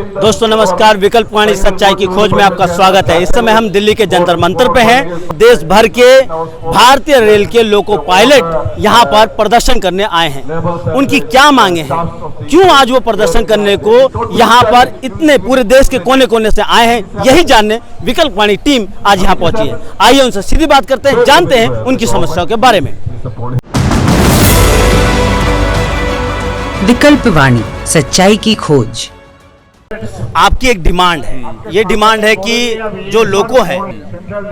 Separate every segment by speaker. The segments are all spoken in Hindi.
Speaker 1: दोस्तों नमस्कार, विकल्प वाणी सच्चाई की खोज में आपका स्वागत है। इस समय हम दिल्ली के जंतर मंतर पे हैं। देश भर के भारतीय रेल के लोको पायलट यहाँ पर प्रदर्शन करने आए हैं। उनकी क्या मांगे हैं, क्यों आज वो प्रदर्शन करने को यहाँ पर इतने पूरे देश के कोने कोने से आए हैं, यही जानने विकल्प वाणी टीम आज यहाँ पहुंची है। आइए उनसे सीधी बात करते हैं, जानते हैं उनकी समस्याओं के बारे में।
Speaker 2: विकल्प वाणी सच्चाई की खोज।
Speaker 1: आपकी एक डिमांड है, ये डिमांड है कि जो लोको है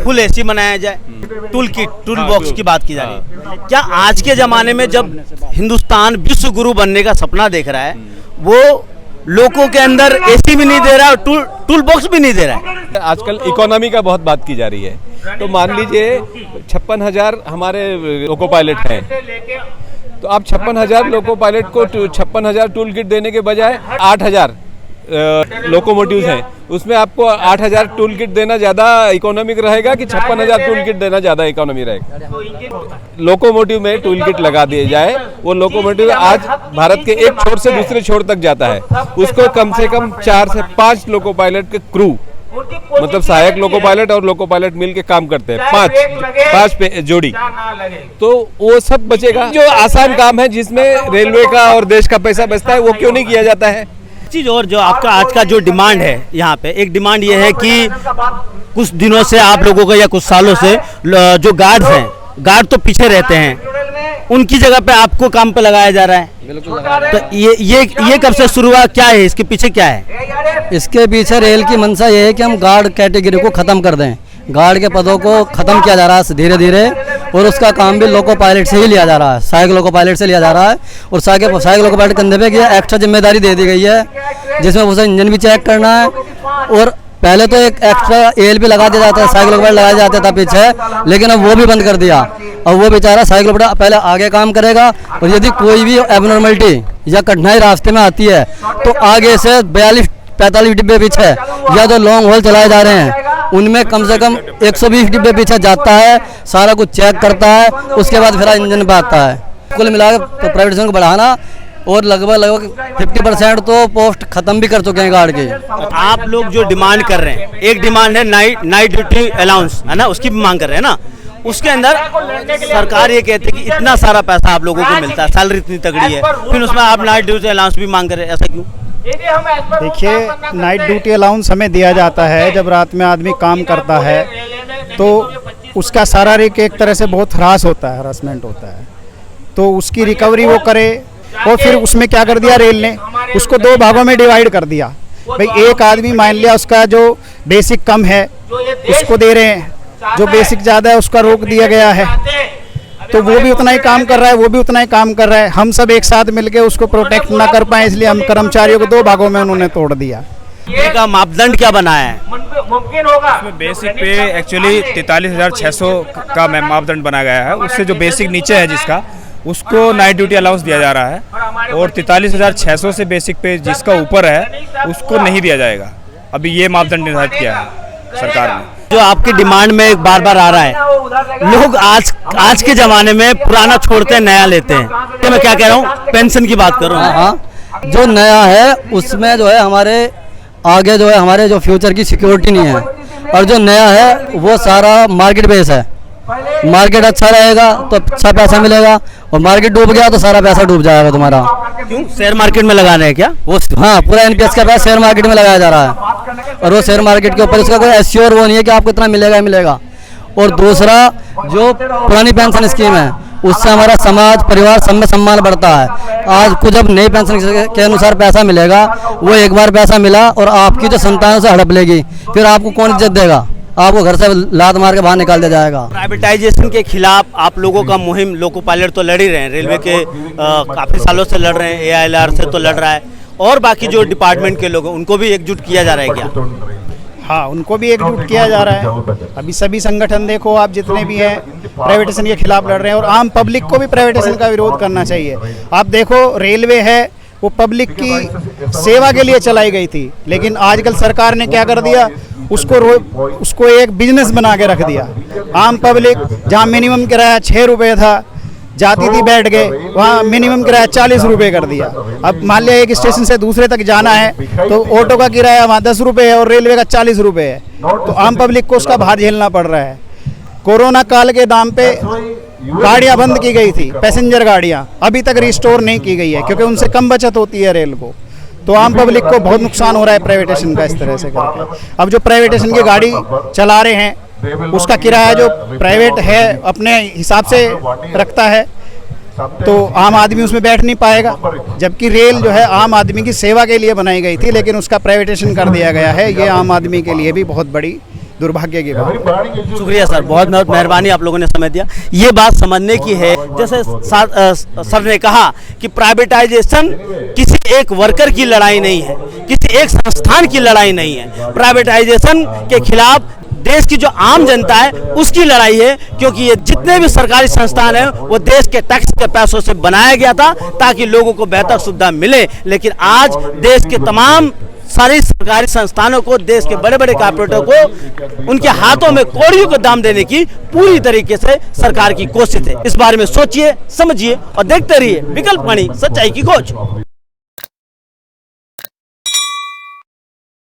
Speaker 1: फुल एसी बनाया जाए, टूल बॉक्स की बात की जा रही है। क्या आज के ज़माने में जब हिंदुस्तान विश्व गुरु बनने का सपना देख रहा है, वो लोको के अंदर एसी भी नहीं दे रहा और टूल बॉक्स भी नहीं दे रहा है?
Speaker 3: आजकल इकोनॉमी का बहुत बात की जा रही है, तो मान लीजिए 56,000 हमारे लोको पायलट हैं, तो आप 56,000 लोको पायलट को 56,000 टूल किट देने के बजाय 8,000 लोकोमोटिव्स हैं, उसमें आपको 8,000 टूल किट देना ज़्यादा इकोनॉमिक रहेगा कि 56,000 टूल किट देना ज़्यादा इकोनॉमी रहेगा? लोकोमोटिव में टूल किट लगा दिए जाए, वो लोकोमोटिव आज भारत के एक छोर से दूसरे छोर तक जाता है, उसको कम से कम 4 से 5 लोको पायलट के क्रू, मतलब सहायक लोको पायलट और लोको पायलट मिलके काम करते हैं, 5 पे जोड़ी, तो वो सब बचेगा। जो आसान काम है जिसमें रेलवे का और देश का पैसा बचता है, वो क्यों नहीं किया जाता है?
Speaker 1: चीज़ और जो आपका आज का जो डिमांड है यहाँ पे, एक डिमांड ये है कि कुछ दिनों से आप लोगों का या कुछ सालों से जो गार्ड्स हैं, गार्ड तो पीछे रहते हैं, उनकी जगह पे आपको काम पे लगाया जा रहा है। तो ये कब से शुरू हुआ, क्या है इसके पीछे, क्या है?
Speaker 4: इसके पीछे रेल की मंशा ये है कि हम गार्ड कैटेगरी को ख़त्म कर दें। गार्ड के पदों को ख़त्म किया जा रहा है धीरे धीरे, और उसका काम भी लोको पायलट से ही लिया जा रहा है, सहायक लोको पायलट से लिया जा रहा है। और सहायक लोको पायलट कंधे पे किया एक्स्ट्रा जिम्मेदारी दे दी गई है, जिसमें उसे इंजन भी चेक करना है। और पहले तो एक एक्स्ट्रा एल भी लगा दिया जाता है, सहायक लोको पायलट लगाया जाता था पीछे, लेकिन अब वो भी बंद कर दिया। और वो बेचारा सहायक लोको पायलट पहले आगे काम करेगा, और यदि कोई भी एबनॉर्मलिटी या कठिनाई रास्ते में आती है तो आगे से 42-45 डिब्बे पीछे या तो लॉन्ग हॉल चलाए जा रहे हैं, उनमें कम से कम 120 डिब्बे पीछे जाता है, सारा कुछ चेक करता है, उसके बाद फिर इंजन पे आता है। कुल मिलाकर प्राइवेटाइजेशन को बढ़ाना, और लगभग 50% तो पोस्ट खत्म भी कर चुके हैं गार्ड के।
Speaker 1: आप लोग जो डिमांड कर रहे हैं, एक डिमांड है नाइट ड्यूटी अलाउंस, है ना, उसकी भी मांग कर रहे हैं ना। उसके अंदर सरकार ये कहती है कि इतना सारा पैसा आप लोगों को मिलता है, सैलरी इतनी तगड़ी है, फिर उसमें आप नाइट ड्यूटी अलाउंस भी मांग कर रहे हैं, ऐसा क्यों?
Speaker 5: देखिए, नाइट ड्यूटी अलाउंस हमें दिया जाता है जब रात में आदमी काम करता है, तो उसका शारीरिक एक तरह से बहुत ह्रास होता है, हरासमेंट होता है, तो उसकी रिकवरी वो करे। और फिर उसमें क्या कर दिया रेल ने, उसको 2 भागों में डिवाइड कर दिया। भाई एक आदमी मान लिया उसका जो बेसिक कम है उसको दे रहे हैं, जो बेसिक ज़्यादा है उसका रोक दिया गया है, तो वो भी उतना ही काम कर रहा है, वो भी उतना ही काम कर रहा है। हम सब एक साथ मिलके उसको प्रोटेक्ट ना कर पाए, इसलिए हम कर्मचारियों को 2 भागों में उन्होंने तोड़ दिया।
Speaker 1: का मापदंड क्या बनाया है?
Speaker 6: इसमें बेसिक पे एक्चुअली 43,600 का मापदंड बनाया गया है। उससे जो बेसिक नीचे है जिसका, उसको नाइट ड्यूटी अलाउंस दिया जा रहा है, और 43,600 से बेसिक पे जिसका ऊपर है उसको नहीं दिया जाएगा। अभी ये मापदंड निर्धारित किया है सरकार ने।
Speaker 1: जो आपकी डिमांड में बार बार आ रहा है, लोग आज के ज़माने में पुराना छोड़ते हैं, नया लेते हैं। तो मैं क्या कह रहा हूँ, पेंशन की बात कर रहा हूँ।
Speaker 4: हाँ, जो नया है उसमें जो है हमारे आगे जो है हमारे जो फ्यूचर की सिक्योरिटी नहीं है, और जो नया है वो सारा मार्केट बेस है। मार्केट अच्छा रहेगा तो अच्छा पैसा मिलेगा, और मार्केट डूब गया तो सारा पैसा डूब जाएगा तुम्हारा।
Speaker 1: क्यों, शेयर मार्केट में लगाना है क्या?
Speaker 4: वो हाँ, पूरा एनपीएस का पैसा शेयर मार्केट में लगाया जा रहा है, और वो शेयर मार्केट के ऊपर उसका कोई एश्योर वो नहीं है कि आपको इतना मिलेगा। और दूसरा, जो पुरानी पेंशन स्कीम है उससे हमारा समाज परिवार सब में सम्मान बढ़ता है। आज को जब नई पेंशन के अनुसार पैसा मिलेगा, वो एक बार पैसा मिला और आपकी जो संतानों से हड़प लेगी, फिर आपको कौन इज्जत देगा? आपको घर से लात मार के बाहर निकाल दिया जाएगा।
Speaker 1: प्राइवेटाइजेशन के खिलाफ आप लोगों का मुहिम लोको पायलट तो लड़ ही रहे हैं, रेलवे के काफ़ी सालों से लड़ रहे हैं, AILR से तो लड़ रहा है, और बाकी जो डिपार्टमेंट के लोग हैं उनको भी एकजुट किया जा रहा है क्या?
Speaker 5: हाँ, उनको भी एकजुट किया जा रहा है। अभी सभी संगठन देखो आप, जितने भी हैं प्राइवेटेशन के खिलाफ लड़ रहे हैं, और आम पब्लिक को भी प्राइवेटेशन का विरोध करना चाहिए। आप देखो, रेलवे है वो पब्लिक की सेवा के लिए चलाई गई थी, लेकिन आजकल सरकार ने क्या कर दिया, उसको एक बिजनेस बना के रख दिया। आम पब्लिक, जहाँ मिनिमम किराया 6 रुपये था, जाती थी बैठ गए, वहाँ मिनिमम किराया 40 रुपये कर दिया। अब मान लिया एक स्टेशन से दूसरे तक जाना है तो ऑटो का किराया वहाँ 10 रुपये है और रेलवे का 40 रुपये है, तो आम पब्लिक को उसका भार झेलना पड़ रहा है। कोरोना काल के दाम पे गाड़ियाँ बंद की गई थी, पैसेंजर गाड़ियाँ अभी तक रिस्टोर नहीं की गई है क्योंकि उनसे कम बचत होती है रेल को। तो आम पब्लिक को बहुत नुकसान हो रहा है प्राइवेटेशन का इस तरह से करके। अब जो प्राइवेटेशन की गाड़ी चला रहे हैं उसका किराया जो प्राइवेट है अपने हिसाब से रखता है, तो आम आदमी उसमें बैठ नहीं पाएगा, जबकि रेल जो है आम आदमी की सेवा के लिए बनाई गई थी लेकिन उसका प्राइवेटेशन कर दिया गया है। ये आम आदमी के लिए भी बहुत बड़ी दुर्भाग्य की बात है।
Speaker 1: शुक्रिया सर, बहुत बहुत मेहरबानी, आप लोगों ने समय दिया। ये बात समझने की है, जैसे सर ने कहा कि प्राइवेटाइजेशन किसी एक वर्कर की लड़ाई नहीं है, किसी एक संस्थान की लड़ाई नहीं है। प्राइवेटाइजेशन के खिलाफ देश की जो आम जनता है उसकी लड़ाई है, क्योंकि ये जितने भी सरकारी संस्थान हैं वो देश के टैक्स के पैसों से बनाया गया था ताकि लोगों को बेहतर सुविधा मिले। लेकिन आज देश के तमाम सारी सरकारी संस्थानों को, देश के बड़े बड़े कॉर्पोरेटों को उनके हाथों में कौड़ियों को दाम देने की पूरी तरीके से सरकार की कोशिश है। इस बारे में सोचिए, समझिए और देखते रहिए विकल्प वाणी, सच्चाई की खोज।